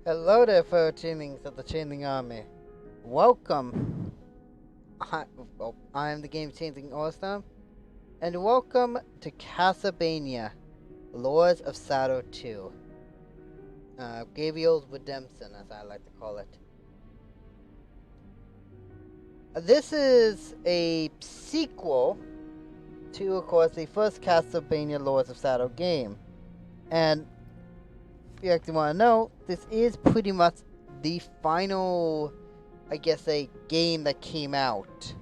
Hello there, fellow chainlings of the Chainling Army. Welcome. I am the game changing All-Star, and welcome to Castevaina, Lords of Shadow 2. Gabriel's Redemption, as I like to call it. This is a sequel to, of course, the first Castevaina Lords of Shadow game. And if you actually want to know, this is pretty much the final, I guess, a game that came out.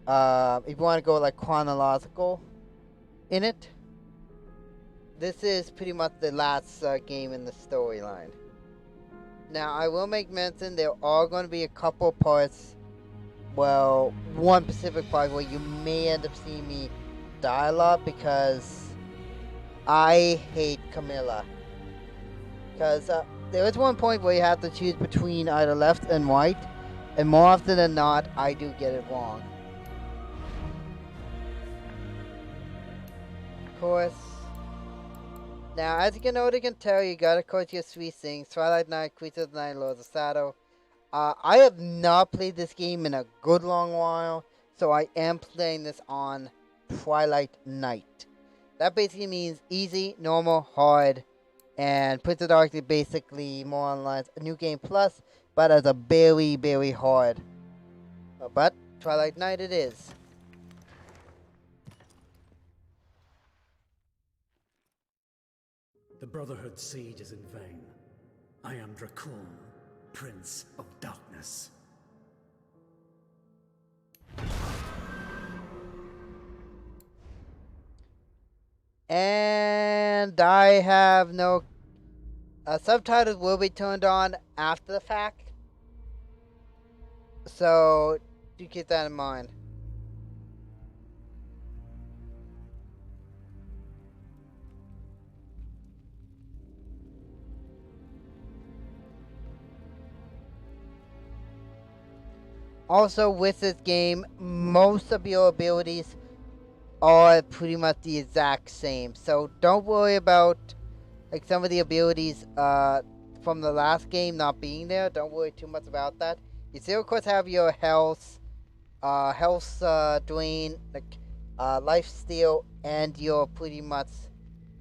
If you want to go like chronological in it, this is pretty much the last game in the storyline. Now, I will make mention there are going to be a couple parts, well, one specific part where you may end up seeing me die a lot because I hate Camilla. Because there is one point where you have to choose between either left and right, and more often than not, I do get it wrong. Of course. Now, as you can already tell, you got, of course, your three things: Twilight Night, Creatures of the Night, Lords of Shadow. I have not played this game in a good long while, so I am playing this on Twilight Night. That basically means easy, normal, hard, and Prince of Darkness basically more online a new game plus, but as a very, very hard. But Twilight Night it is. The Brotherhood's siege is in vain. I am Dracula, Prince of Darkness. And I have no subtitles will be turned on after the fact, so do keep that in mind. Also, with this game, most of your abilities are pretty much the exact same, so don't worry about like some of the abilities from the last game not being there. Don't worry too much about that. You still, of course, have your health drain, like life steal, and your pretty much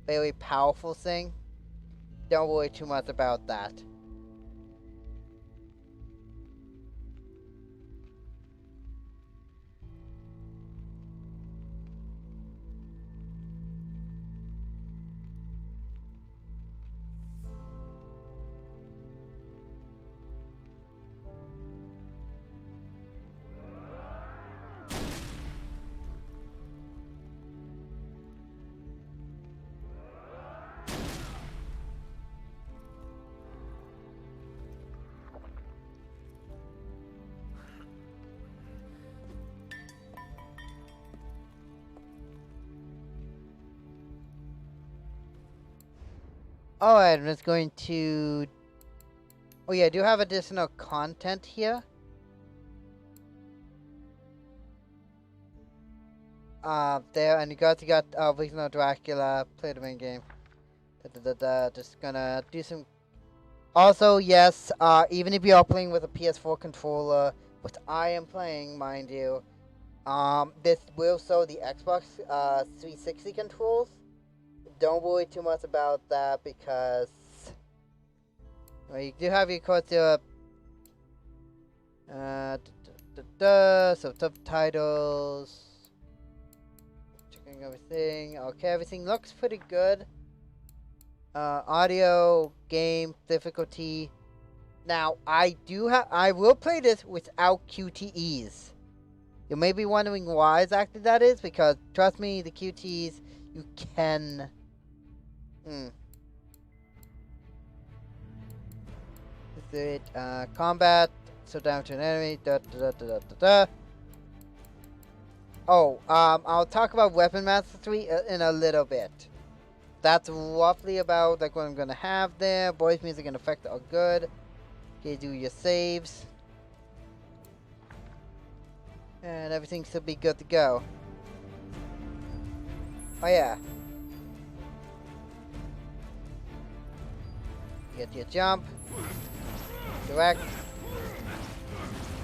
very powerful thing. Don't worry too much about that. Alright, I'm just going to... Oh yeah, I do have additional content here. There, and you got original Dracula, play the main game. Just gonna do some... Also, yes, even if you are playing with a PS4 controller, which I am playing, mind you, this will show the Xbox 360 controls. Don't worry too much about that because you do have your course so subtitles, checking everything. Okay, everything looks pretty good. Audio, game, difficulty. Now, I will play this without QTEs. You may be wondering why exactly that is, because trust me, the QTEs you can. Is it combat? So down to an enemy. Oh, I'll talk about weapon mastery in a little bit. That's roughly about like what I'm gonna have there. Voice music and effect are good. Okay, do your saves, and everything should be good to go. Oh yeah. Get your jump. Direct.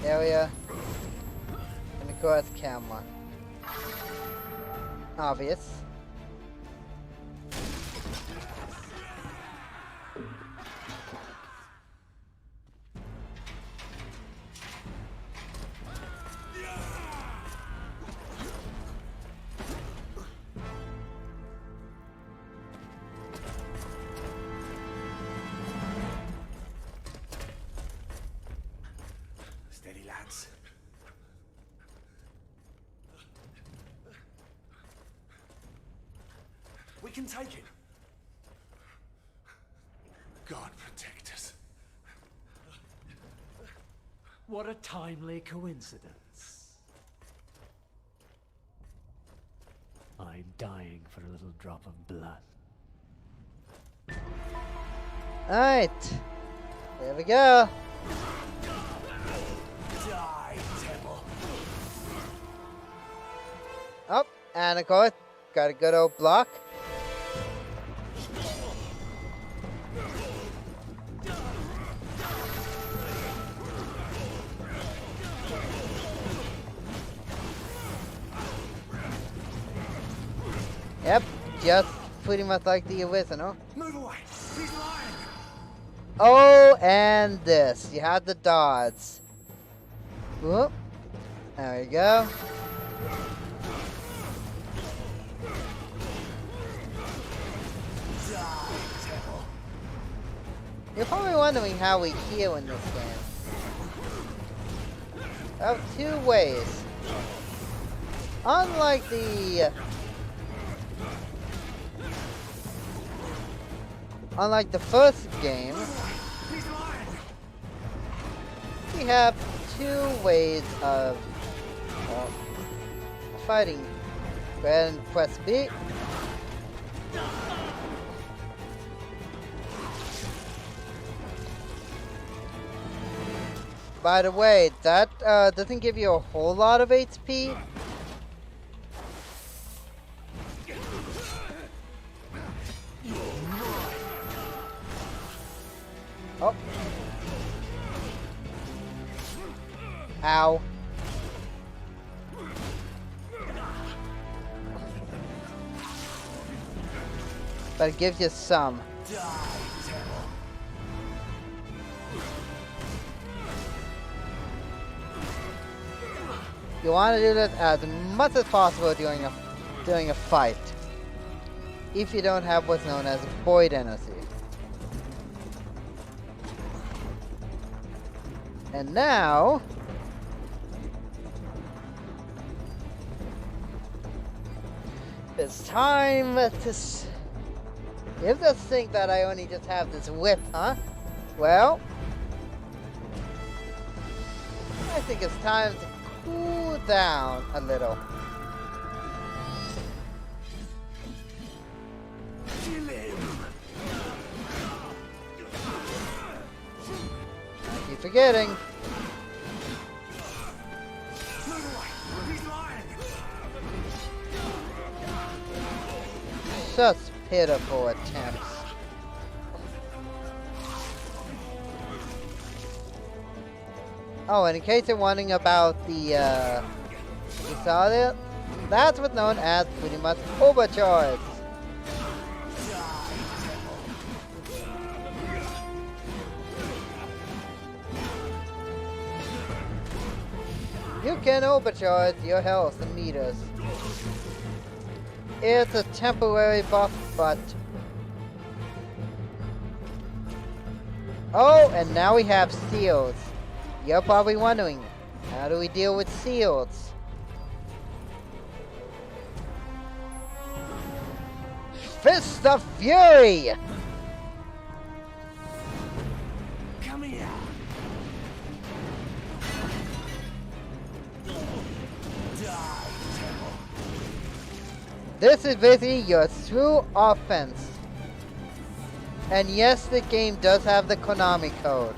Area. And of course camera. Obvious. Steady, lads. We can take it. God protect us. What a timely coincidence. I'm dying for a little drop of blood. Alright. There we go. Die, devil. Oh, and of course, got a good old block. Yep, just pretty much like the original. Move away. He's lying. Oh, and this. You have the dodge. Whoop. There we go. Die, devil. You're probably wondering how we heal in this game. Of two ways. Unlike the first game, we have two ways of fighting. Go ahead and press B. By the way, that doesn't give you a whole lot of HP. Oh. Ow. But it gives you some. You want to do this as much as possible during a fight. If you don't have what's known as void energy. And now it's time to you just think that I only just have this whip, huh? Well, I think it's time to cool down a little. Kill him. I keep forgetting. Such pitiful attempts. Oh, and in case you're wondering about the, you saw it? That's what's known as pretty much overcharge. You can overcharge your health and meters. It's a temporary buff, but... Oh, and now we have seals. You're probably wondering, how do we deal with seals? Fist of Fury! Come here. This is basically your true offense. And yes, the game does have the Konami code.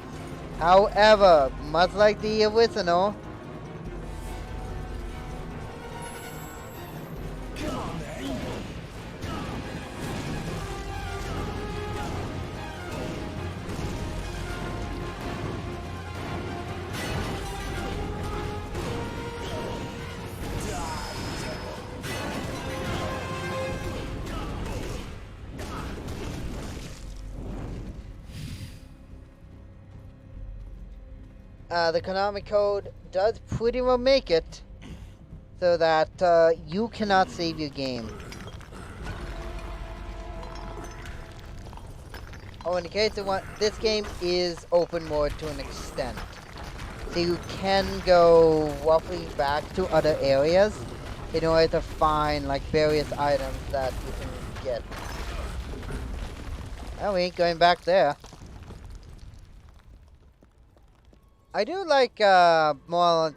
However, much like the original, The Konami code does pretty well make it so that you cannot save your game. Oh, in the case of one, this game is open world to an extent. So you can go roughly back to other areas in order to find like various items that you can get. Oh, we ain't going back there. I do like more.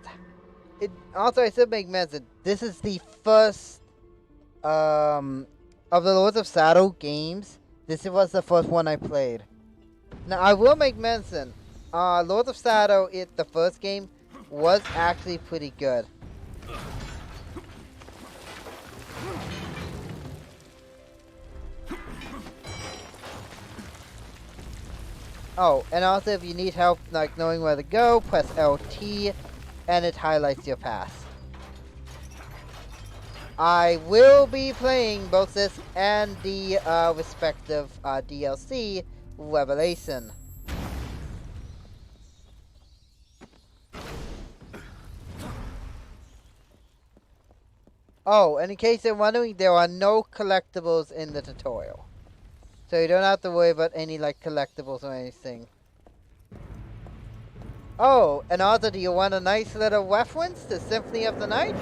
It also I should make mention. This is the first of the Lords of Shadow games. This was the first one I played. Now I will make mention. Lords of Shadow, the first game, was actually pretty good. Oh, and also if you need help like knowing where to go, press LT and it highlights your path. I will be playing both this and the respective DLC, Revelation. Oh, and in case you're wondering, there are no collectibles in the tutorial. So you don't have to worry about any like collectibles or anything. Oh, and also do you want a nice little reference to Symphony of the Night?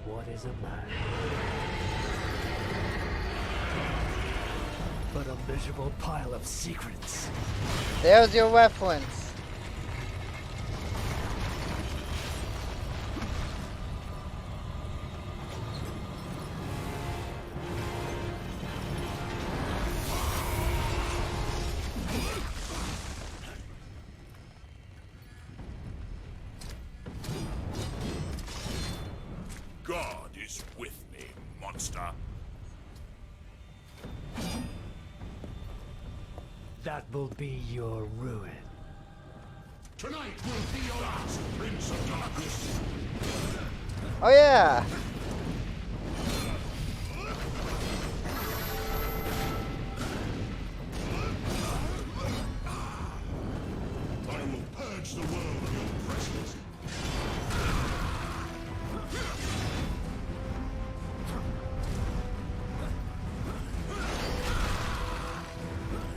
What is a man? But a miserable pile of secrets. There's your reference. God is with me, monster. That will be your ruin. Tonight will be your last, Prince of Darkness. Oh yeah. I will purge the world of your presence.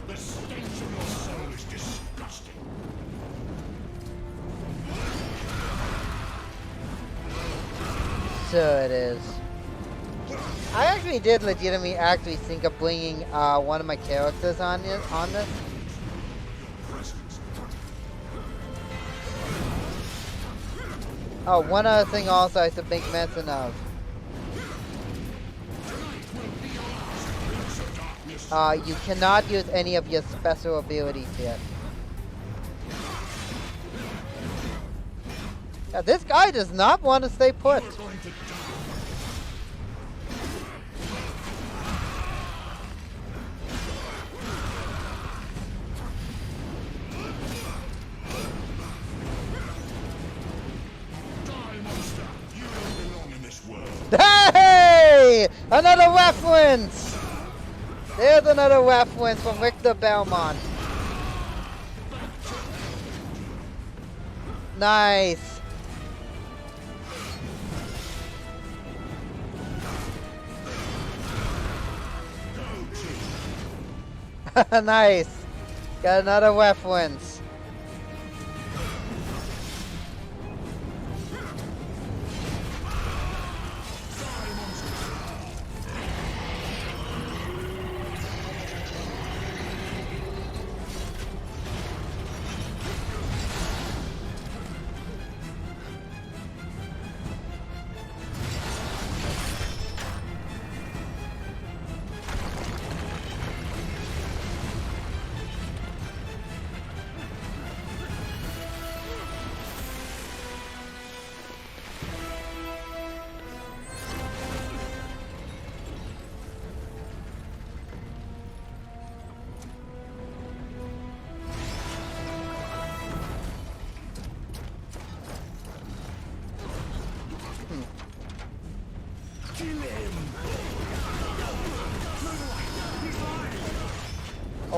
The stench of your soul is disgusting. So it is. I actually did legitimately actually think of bringing one of my characters on this. Oh, one other thing also I should make mention of. You cannot use any of your special abilities yet. Yeah, this guy does not want to stay put. Hey! Another reference! There's another reference from Victor Belmont. Nice. Nice. Got another reference.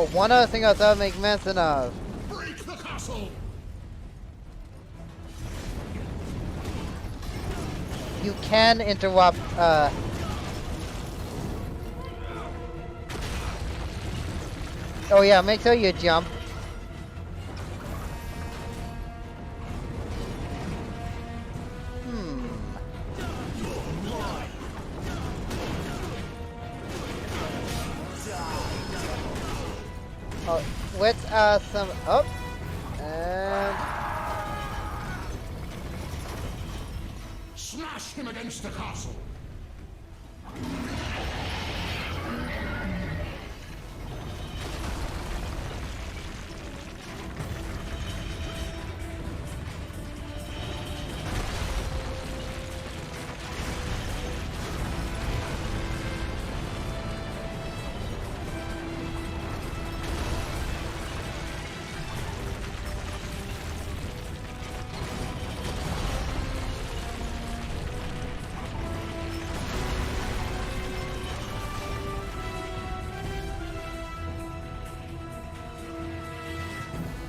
Oh, one other thing I thought I'd make mention of. Break the castle! You can interrupt, Oh yeah, make sure you jump. Oh, let's some up and Smash him against the castle!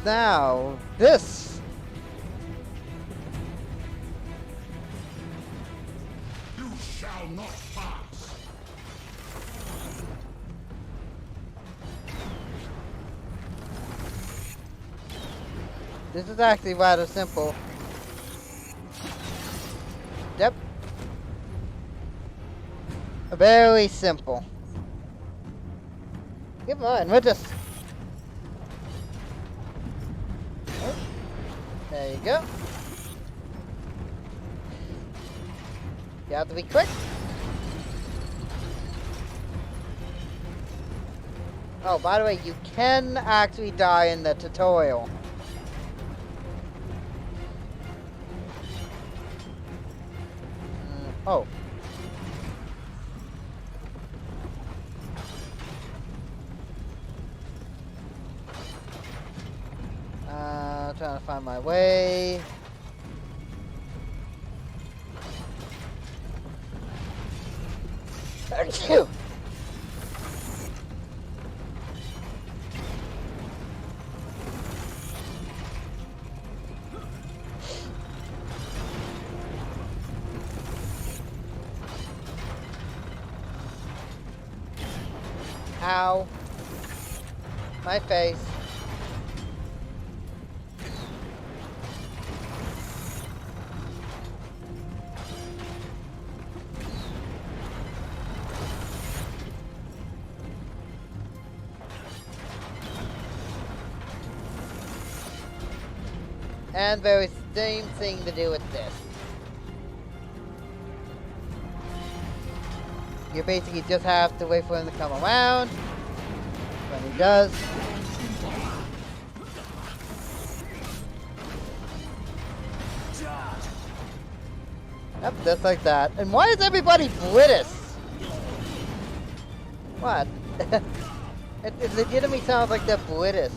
now this. You shall not pass! This is actually rather simple. Yep. Very simple. Come on, we're just... Oh, there you go. You have to be quick. Oh, by the way, you can actually die in the tutorial. Oh. Trying to find my way. Achoo! Ow. My face. And very same thing to do with this. You basically just have to wait for him to come around. When he does. Yep, just like that. And why is everybody British? What? It legitimately sounds like they're British.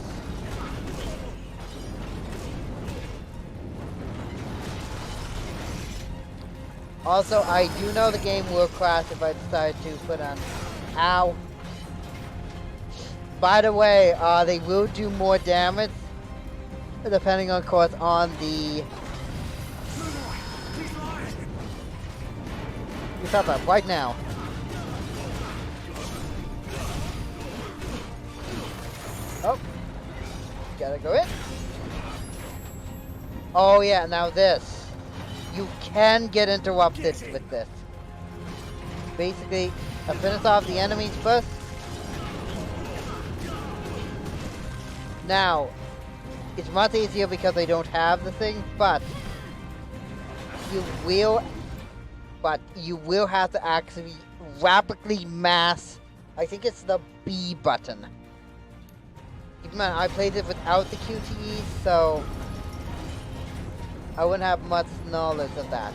Also, I do know the game will crash if I decide to put on... Ow. By the way, they will do more damage, depending on course on the... You stop that right now. Oh. Gotta go in. Oh yeah, now this. You can get interrupted with this. Basically, I finish off the enemies first. Now, it's much easier because they don't have the thing, but you will have to actually rapidly mass. I think it's the B button. Keep in mind, I played it without the QTE, so I wouldn't have much knowledge of that.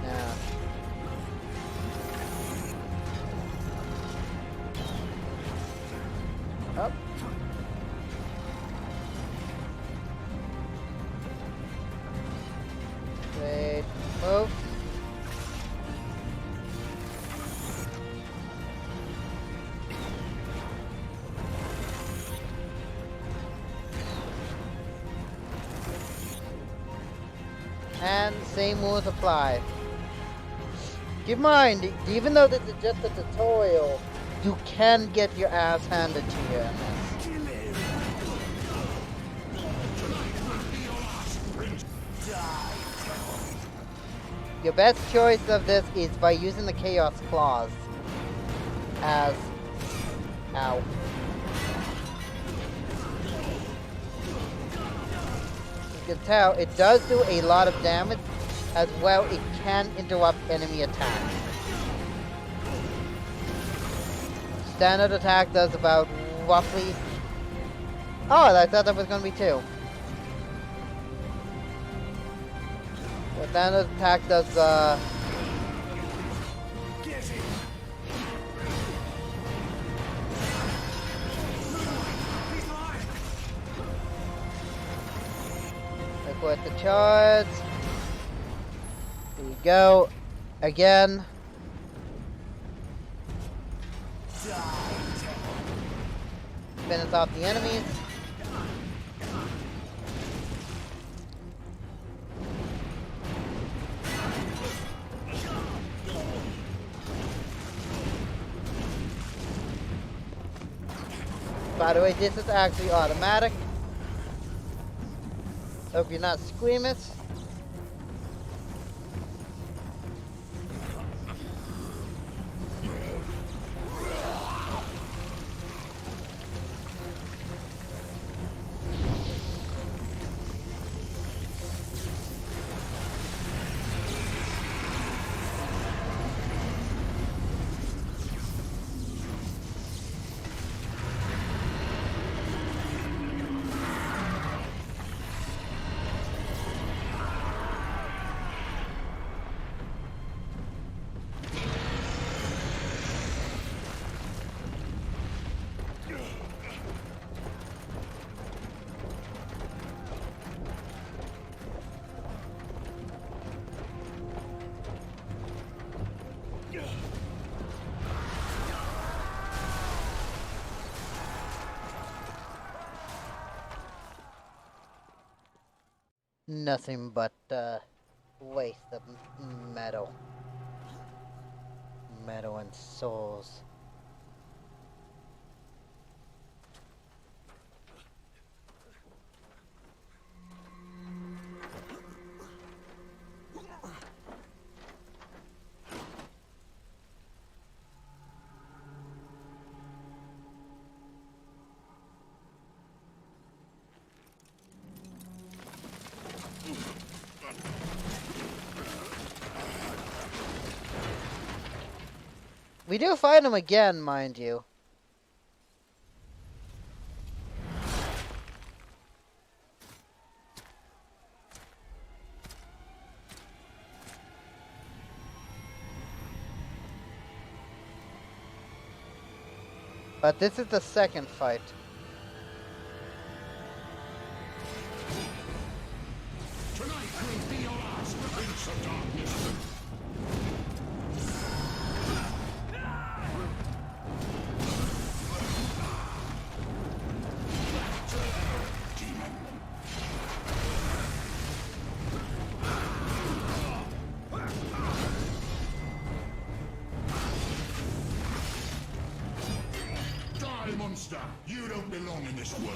Yeah. Up. Wait. Move. And same rules apply. Keep in mind, even though this is just a tutorial, you can get your ass handed to you in this. Your best choice of this is by using the Chaos Claws as... Ow. You can tell, it does do a lot of damage. As well, it can interrupt enemy attacks. Standard attack does about roughly... Oh, I thought that was going to be 2. The standard attack does, Look what the charge. There you go. Again. Finish off the enemies. By the way, this is actually automatic. Hope you're not squeamish. Nothing but waste of metal. Metal and souls. We do find him again, mind you. But this is the second fight. Tonight will be your last, Prince of Darkness. Monster, you don't belong in this world.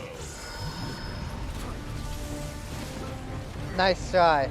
Nice try.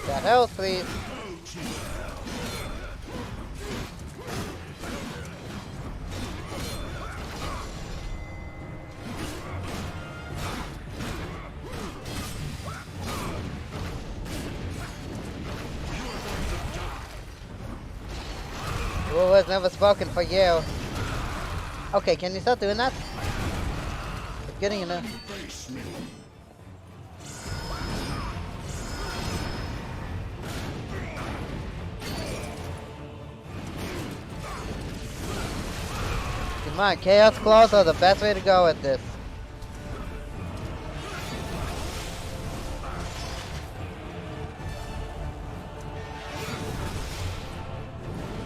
That health, please. Rule was never spoken for you. Okay, can you stop doing that? It's getting enough. Come on, Chaos Claws are the best way to go at this.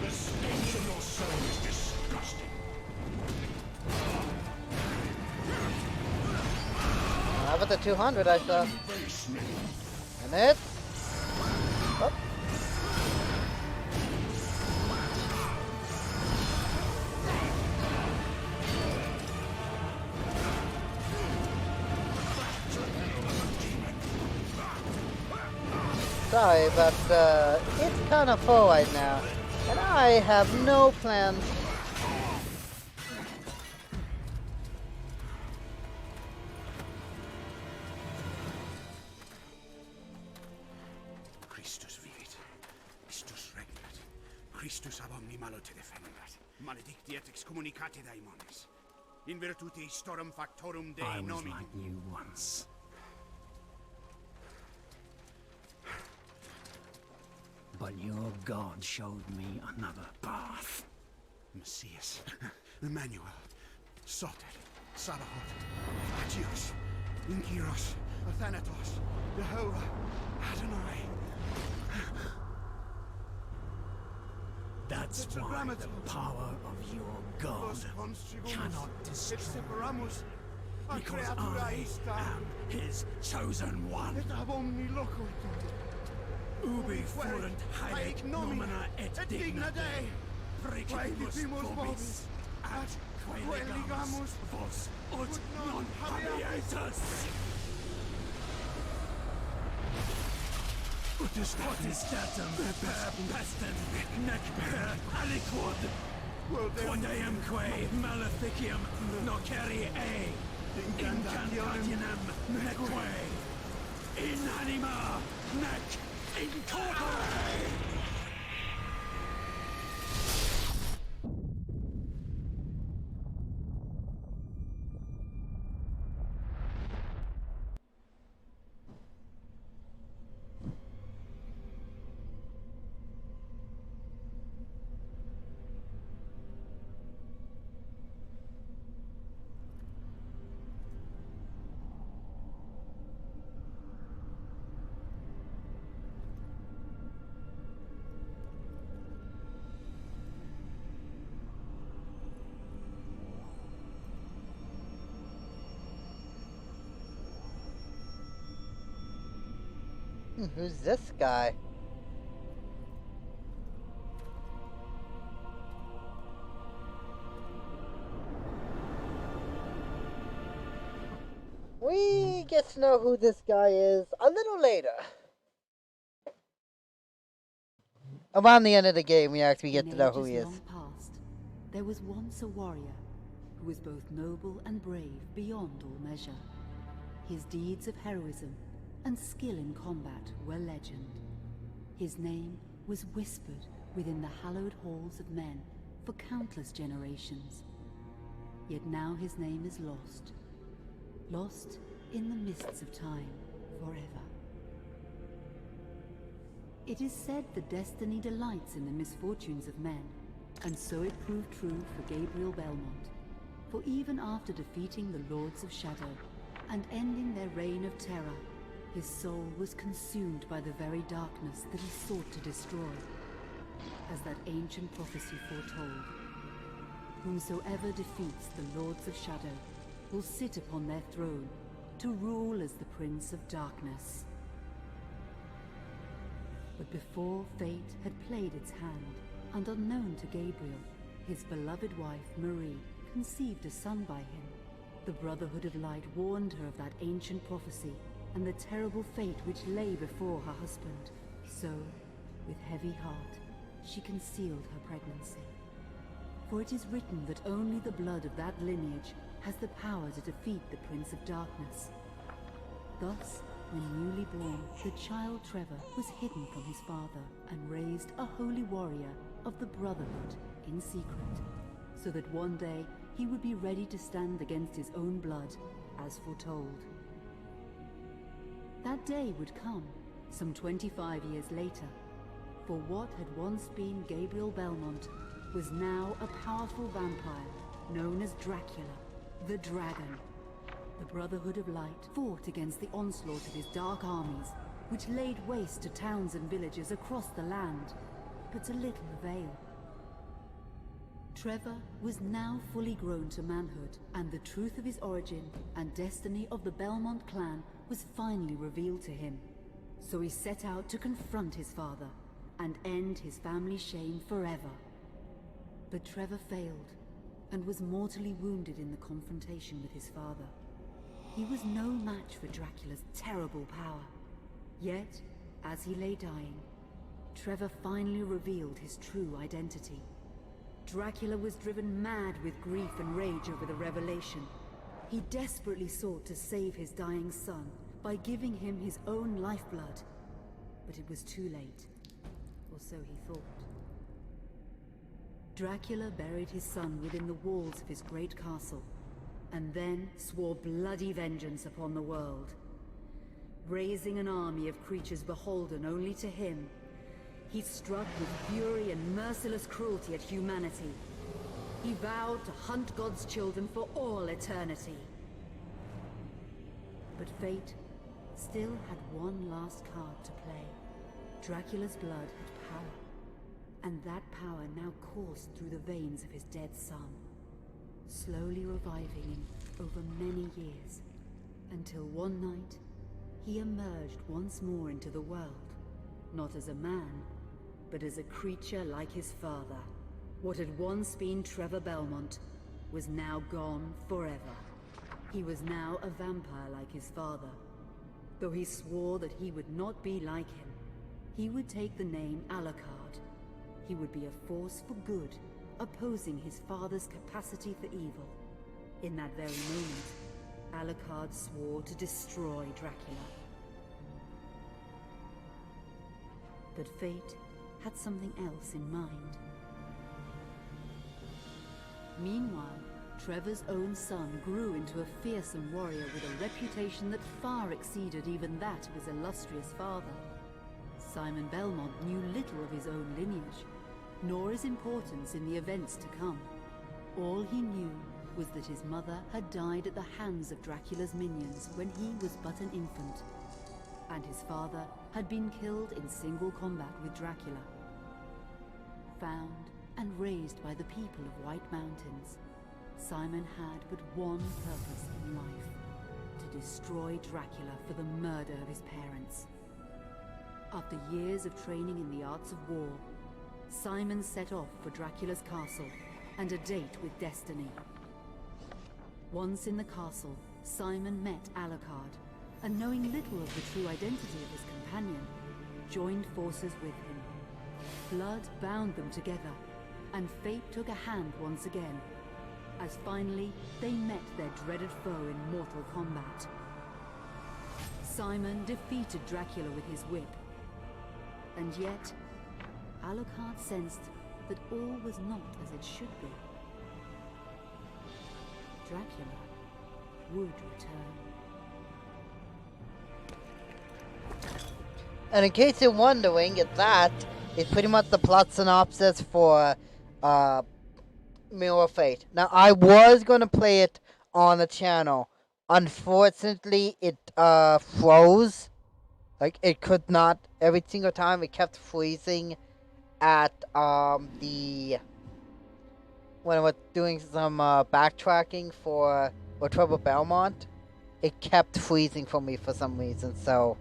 The stench of your soul is disgusting. How about the 200 I saw? Face me. And it. Oh. Sorry, but it's kind of full right now, and I have no plans. Christus vivit, Christus regnat, Christus ab omni malo te defendat, maledictiat excommunicati daemones, in virtute storum factorum Dei I was nomini. like you once. But your God showed me another path. Messias, Emmanuel, Soter, Sabaoth, Agios, Inkyros, Athanatos, Jehovah, Adonai. That's why the power of your God cannot destroy. Because I am his chosen one. Ubi fuerunt haec nomina et digna Dei, precipibus vobis, at quae legamus vos ut non habeatus. Ut statum per pestem nec per aliquod, quodamque maleficium nocere incantationem neque, in anima nec in corpore. Who's this guy? We get to know who this guy is a little later. Around the end of the game, we actually get to know who he is. In ages long past, there was once a warrior who was both noble and brave beyond all measure. His deeds of heroism and skill in combat were legend. His name was whispered within the hallowed halls of men for countless generations. Yet now his name is lost. Lost in the mists of time forever. It is said that destiny delights in the misfortunes of men, and so it proved true for Gabriel Belmont. For even after defeating the Lords of Shadow and ending their reign of terror, his soul was consumed by the very darkness that he sought to destroy. As that ancient prophecy foretold, whomsoever defeats the Lords of Shadow will sit upon their throne to rule as the Prince of Darkness. But before fate had played its hand, and unknown to Gabriel, his beloved wife Marie conceived a son by him. The Brotherhood of Light warned her of that ancient prophecy and the terrible fate which lay before her husband. So, with heavy heart, she concealed her pregnancy. For it is written that only the blood of that lineage has the power to defeat the Prince of Darkness. Thus, when newly born, the child Trevor was hidden from his father and raised a holy warrior of the Brotherhood in secret, so that one day he would be ready to stand against his own blood, as foretold. That day would come, some 25 years later, for what had once been Gabriel Belmont was now a powerful vampire known as Dracula, the Dragon. The Brotherhood of Light fought against the onslaught of his dark armies, which laid waste to towns and villages across the land, but to little avail. Trevor was now fully grown to manhood, and the truth of his origin and destiny of the Belmont clan was finally revealed to him. So he set out to confront his father and end his family's shame forever. But Trevor failed and was mortally wounded in the confrontation with his father. He was no match for Dracula's terrible power. Yet, as he lay dying, Trevor finally revealed his true identity. Dracula was driven mad with grief and rage over the revelation. He desperately sought to save his dying son by giving him his own lifeblood. But it was too late, or so he thought. Dracula buried his son within the walls of his great castle, and then swore bloody vengeance upon the world. Raising an army of creatures beholden only to him, he struck with fury and merciless cruelty at humanity. He vowed to hunt God's children for all eternity. But fate still had one last card to play. Dracula's blood had power, and that power now coursed through the veins of his dead son, slowly reviving him over many years, until one night he emerged once more into the world, not as a man, but as a creature like his father. What had once been Trevor Belmont was now gone forever. He was now a vampire like his father. Though he swore that he would not be like him, he would take the name Alucard. He would be a force for good, opposing his father's capacity for evil. In that very moment, Alucard swore to destroy Dracula. But fate had something else in mind. Meanwhile, Trevor's own son grew into a fearsome warrior with a reputation that far exceeded even that of his illustrious father. Simon Belmont knew little of his own lineage, nor his importance in the events to come. All he knew was that his mother had died at the hands of Dracula's minions when he was but an infant, and his father had been killed in single combat with Dracula. Found and raised by the people of White Mountains, Simon had but one purpose in life: to destroy Dracula for the murder of his parents. After years of training in the arts of war, Simon set off for Dracula's castle and a date with destiny. Once in the castle, Simon met Alucard, and knowing little of the true identity of his companion, joined forces with him. Blood bound them together, and fate took a hand once again, as finally they met their dreaded foe in mortal combat. Simon defeated Dracula with his whip, and yet Alucard sensed that all was not as it should be. Dracula would return. And in case you're wondering, that is pretty much the plot synopsis for Mirror of Fate. Now, I was going to play it on the channel. Unfortunately, it froze. Like, it could not, every single time it kept freezing at when I was doing some backtracking for Trevor Belmont. It kept freezing for me for some reason, so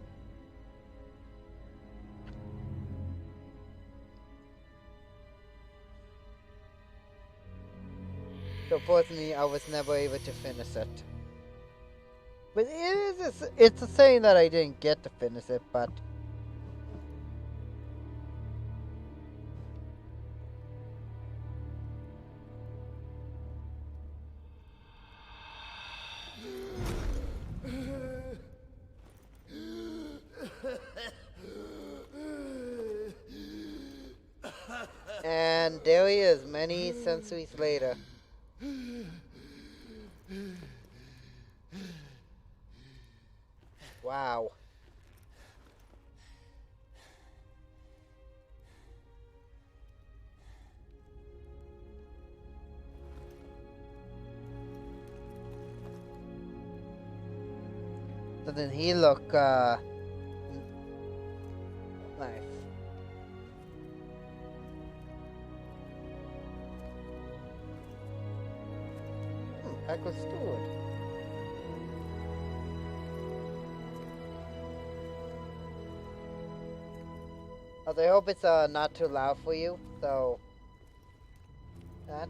unfortunately I was never able to finish it. But it's a saying that I didn't get to finish it, but and there he is, many centuries later. Wow. Doesn't he look, nice? Echo Steward. I hope it's not too loud for you, so that.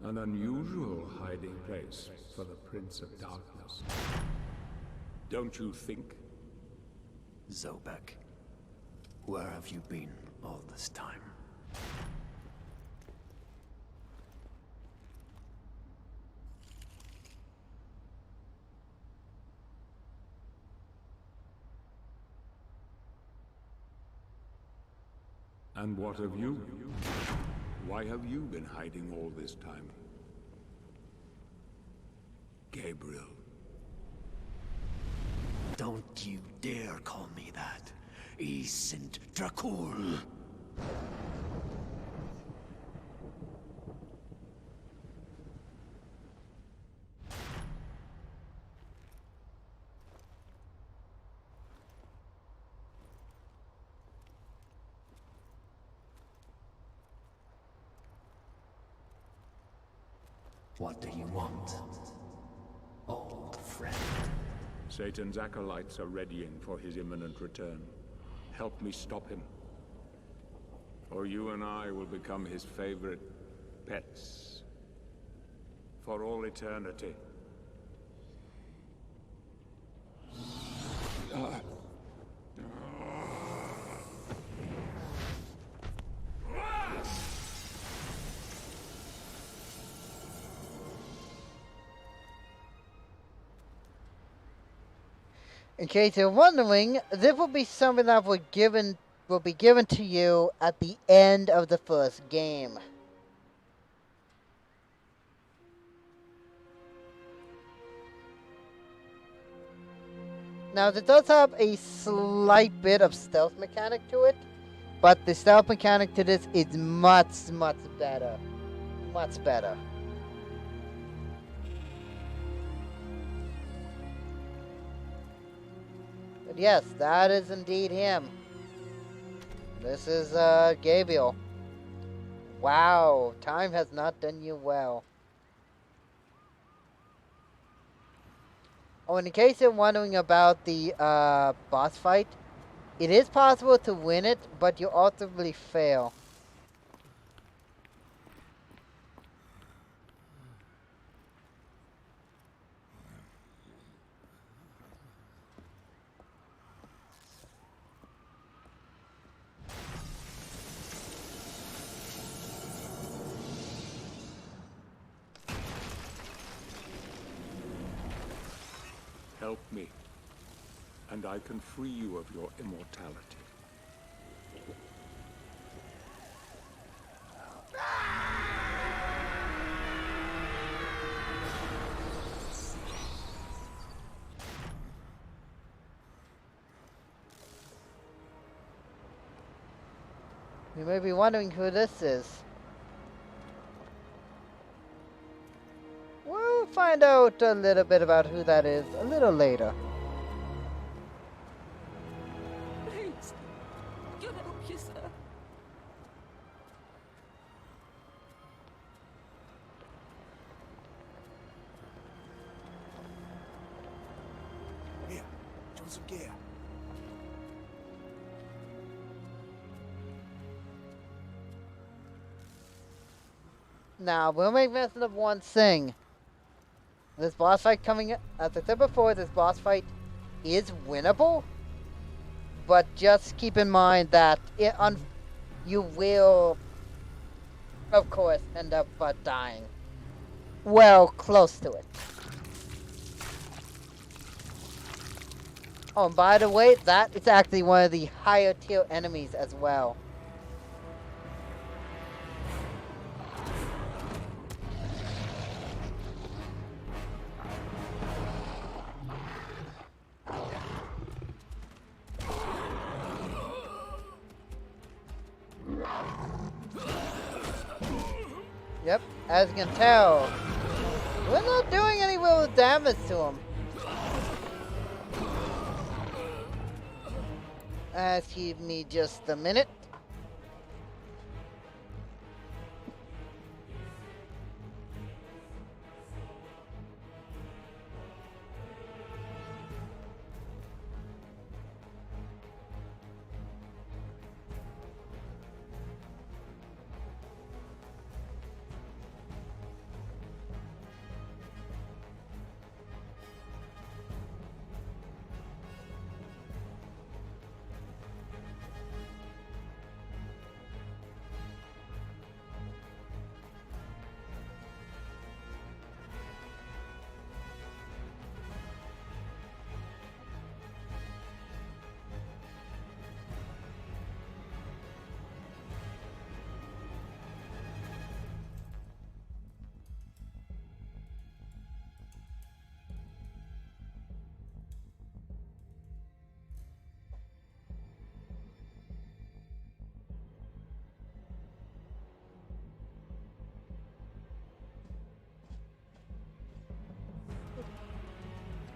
An unusual hiding place for the Prince of Darkness. Don't you think? Zobek, where have you been all this time? And what of you? Why have you been hiding all this time? Gabriel. Don't you dare call me that. I sind Dracula. What do you want, old friend? Satan's acolytes are readying for his imminent return. Help me stop him. Or you and I will become his favorite pets. For all eternity. In case you're wondering, this will be something that will be given to you at the end of the first game. Now, it does have a slight bit of stealth mechanic to it, but the stealth mechanic to this is much, much better. Much better. But yes, that is indeed him. This is Gabriel. Wow, time has not done you well. Oh, and in case you're wondering about the boss fight, it is possible to win it, but you ultimately fail. Help me, and I can free you of your immortality. You may be wondering who this is. We'll find out a little bit about who that is a little later. Please, God help you, sir. Here, John, some gear. Now, we'll make mention of one thing. This boss fight coming up, as I said before, this boss fight is winnable. But just keep in mind that you will, of course, end up dying. Well, close to it. Oh, and by the way, that is actually one of the higher tier enemies as well. Yep, as you can tell, we're not doing any real damage to him. Give me just a minute.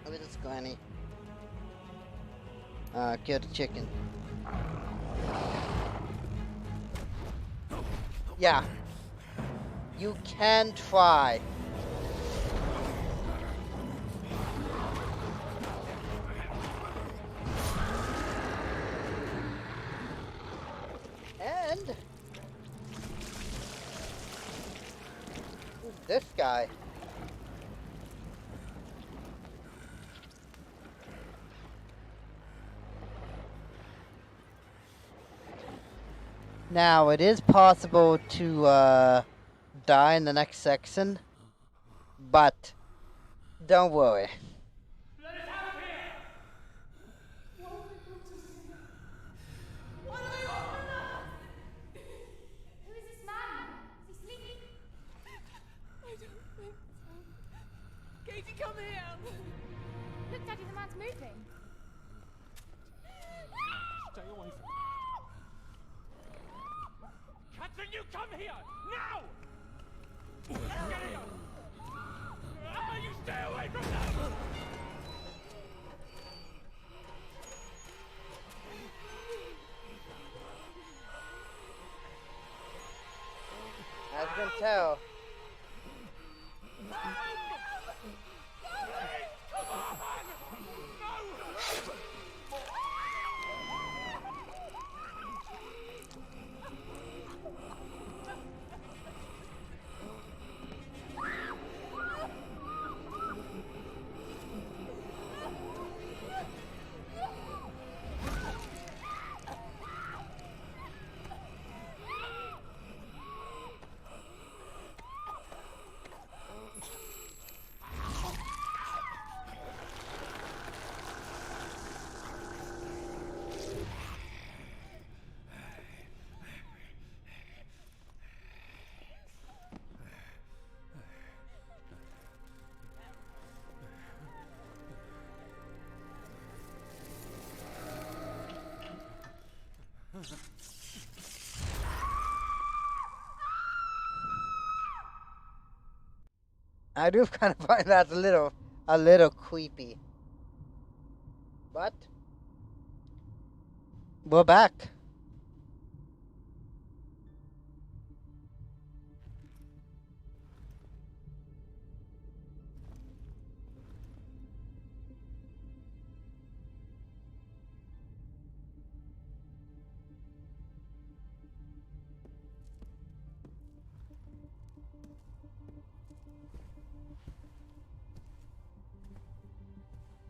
Look at this granny. Kill the chicken. Yeah. You can try. And who's this guy? Now, it is possible to die in the next section, but don't worry. Katie, come here! Look, Daddy, the man's moving. Stay away from me. Catherine, you come here! Now! Let's get here! You stay away from them! As you can tell. I do kind of find that a little creepy. But we're back.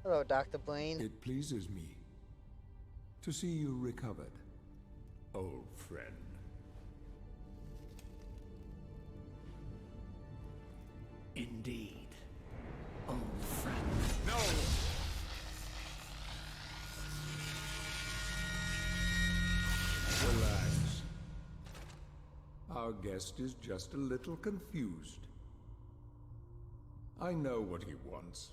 Hello, Dr. Blaine. It pleases me to see you recovered, old friend. Indeed, old friend. No! Relax. Our guest is just a little confused. I know what he wants.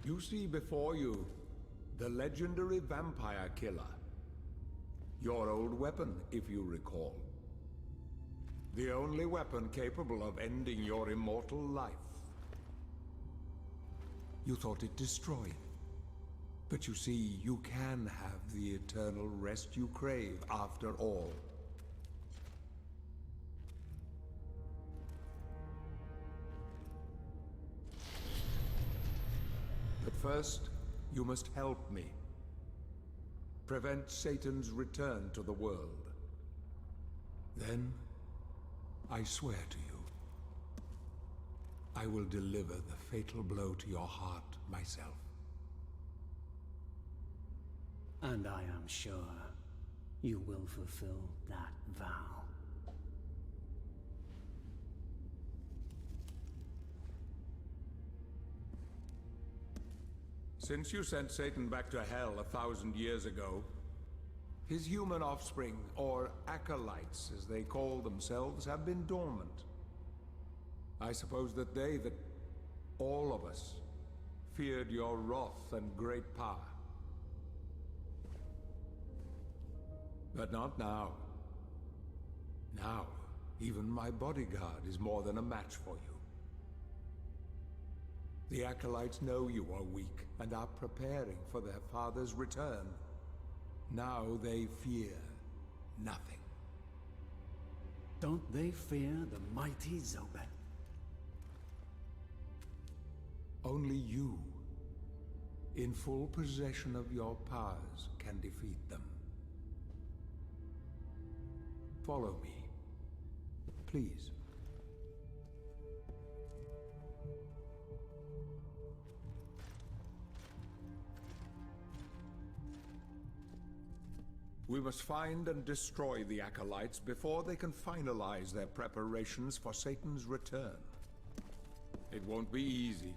You see before you the legendary vampire killer. Your old weapon, if you recall. The only weapon capable of ending your immortal life. You thought it destroyed. But you see, you can have the eternal rest you crave after all. But first, you must help me. Prevent Satan's return to the world. Then, I swear to you, I will deliver the fatal blow to your heart myself. And I am sure you will fulfill that vow. Since you sent Satan back to hell 1,000 years ago, his human offspring, or acolytes as they call themselves, have been dormant. I suppose that all of us, feared your wrath and great power. But not now. Now, even my bodyguard is more than a match for you. The acolytes know you are weak and are preparing for their father's return. Now they fear nothing. Don't they fear the mighty Zobek? Only you, in full possession of your powers, can defeat them. Follow me, please. We must find and destroy the acolytes before they can finalize their preparations for Satan's return. It won't be easy.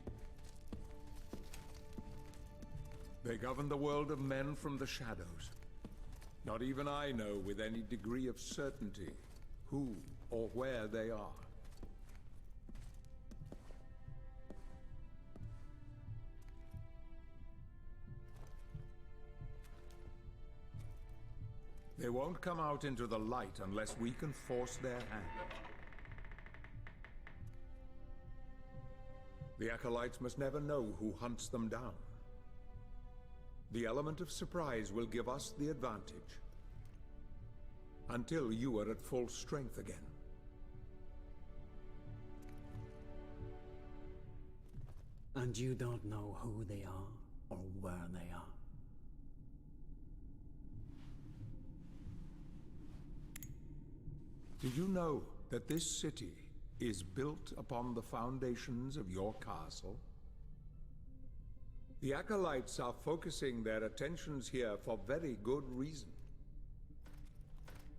They govern the world of men from the shadows. Not even I know with any degree of certainty who or where they are. They won't come out into the light unless we can force their hand. The acolytes must never know who hunts them down. The element of surprise will give us the advantage. Until you are at full strength again. And you don't know who they are or where they are. Do you know that this city is built upon the foundations of your castle? The acolytes are focusing their attentions here for very good reason.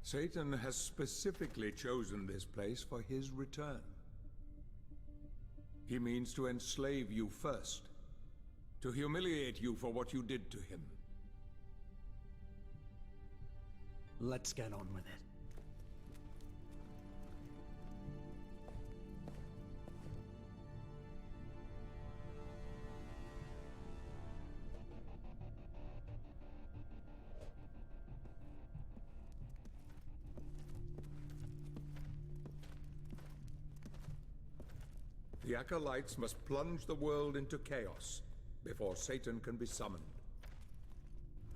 Satan has specifically chosen this place for his return. He means to enslave you first, to humiliate you for what you did to him. Let's get on with it. The acolytes must plunge the world into chaos before Satan can be summoned.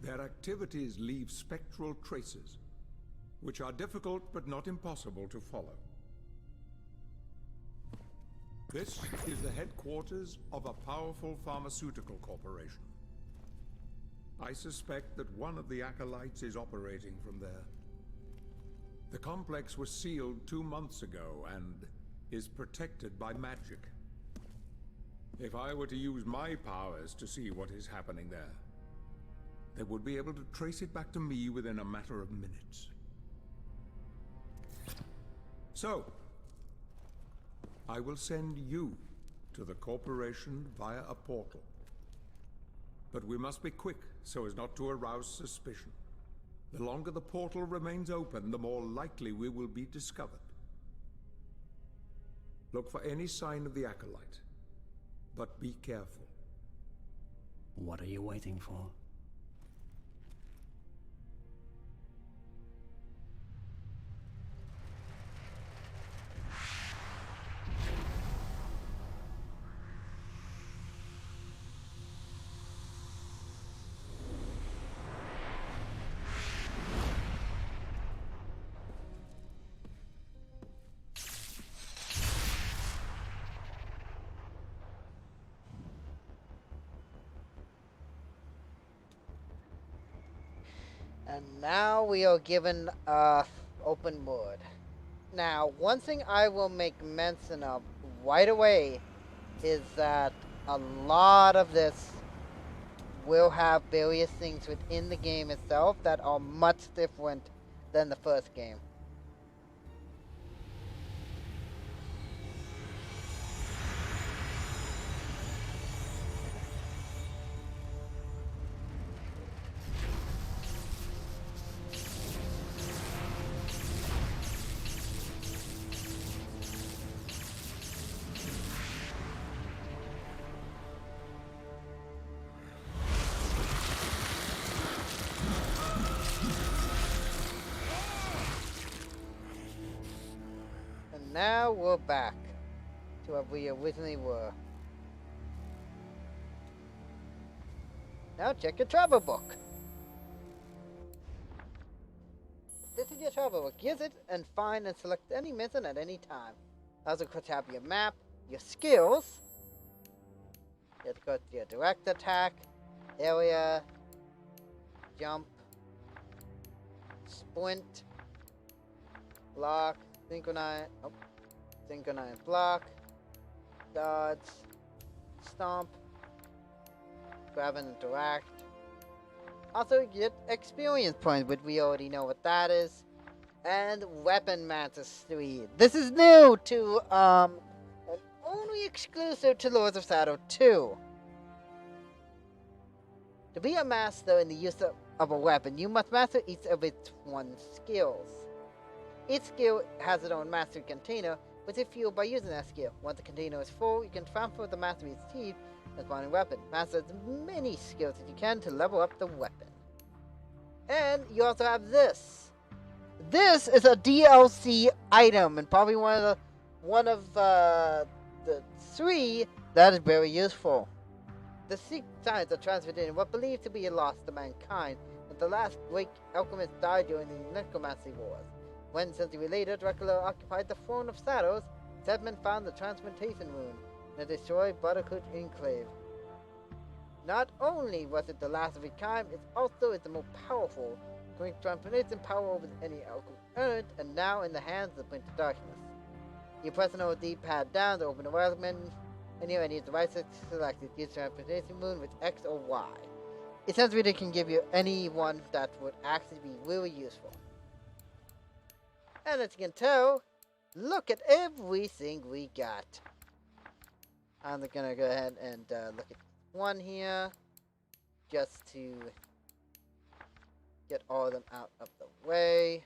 Their activities leave spectral traces, which are difficult but not impossible to follow. This is the headquarters of a powerful pharmaceutical corporation. I suspect that one of the acolytes is operating from there. The complex was sealed 2 months ago and is protected by magic. If I were to use my powers to see what is happening there, they would be able to trace it back to me within a matter of minutes. So, I will send you to the corporation via a portal. But we must be quick so as not to arouse suspicion. The longer the portal remains open, the more likely we will be discovered. Look for any sign of the acolyte, but be careful. What are you waiting for? And now we are given open world. Now, one thing I will make mention of right away is that a lot of this will have various things within the game itself that are much different than the first game. And now we're back to what we originally were. Now check your travel book. This is your travel book. Use it and find and select any mission at any time. Also, of course, have your map, your skills. You have to go to your direct attack, area, jump, sprint, block, synchronize, block, dodge, stomp, grab and interact. Also, you get experience points, which we already know what that is. And weapon mastery. This is new to, and only exclusive to Lords of Shadow 2. To be a master in the use of a weapon, you must master each of its one's skills. Each skill has its own mastery container, which is fueled by using that skill. Once the container is full, you can transfer the mastery achieved as one weapon. Master as many skills as you can to level up the weapon. And you also have this. This is a DLC item, and probably one of the three that is very useful. The secret science are transferred in what believed to be a loss to mankind, and the last great alchemist died during the Necromancy Wars. When century later Dracula occupied the throne of shadows, Sedman found the transmutation rune and destroyed Brotherhood Enclave. Not only was it the last of its kind, it also is the most powerful, going transmutation power over any alchemist earned, and now in the hands of the Prince of Darkness. You press an old D-pad down to open the weapon menu, and you need the right selected. Use transmutation rune with X or Y. Essentially, they can give you any one that would actually be really useful. And as you can tell, look at everything we got. I'm gonna go ahead and look at one here, just to get all of them out of the way.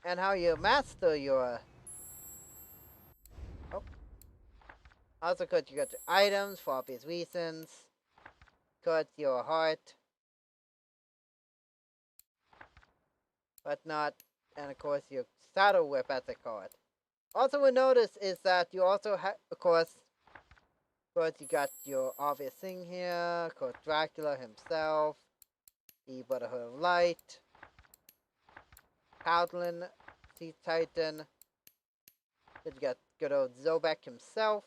And how you master your... Oh. Also, because you got your items for obvious reasons. Cut your heart. But not... And of course, your saddle whip as they call it. Also, what notice is that you also have... Of course, you got your obvious thing here. Of course, Dracula himself. The Brotherhood of Light. Howlin, Sea Titan. Then you got good old Zobek himself.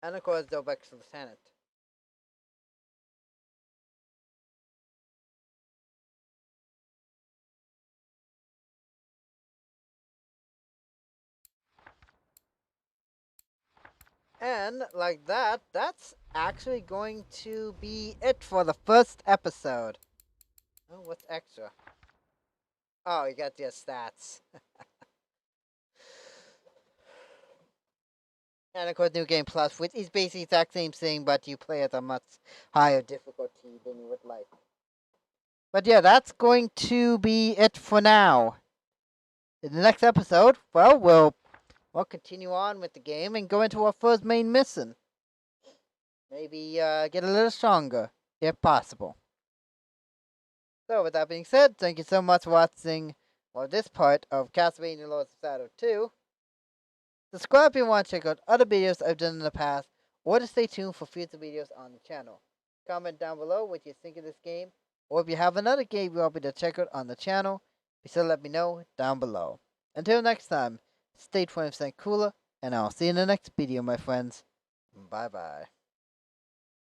And of course, Zobek's Lieutenant. And like that, that's actually going to be it for the first episode. Oh, what's extra? Oh, you got your stats. And of course, New Game Plus, which is basically the exact same thing, but you play at a much higher difficulty than you would like. But yeah, that's going to be it for now. In the next episode, well, we'll continue on with the game and go into our first main mission. Maybe get a little stronger, if possible. So, with that being said, thank you so much for watching this part of Castevaina Lords of Shadow 2. Subscribe if you want to check out other videos I've done in the past, or to stay tuned for future videos on the channel. Comment down below what you think of this game, or if you have another game you want me to check out on the channel, be sure to let me know down below. Until next time, stay 20% cooler, and I'll see you in the next video, my friends. Bye bye.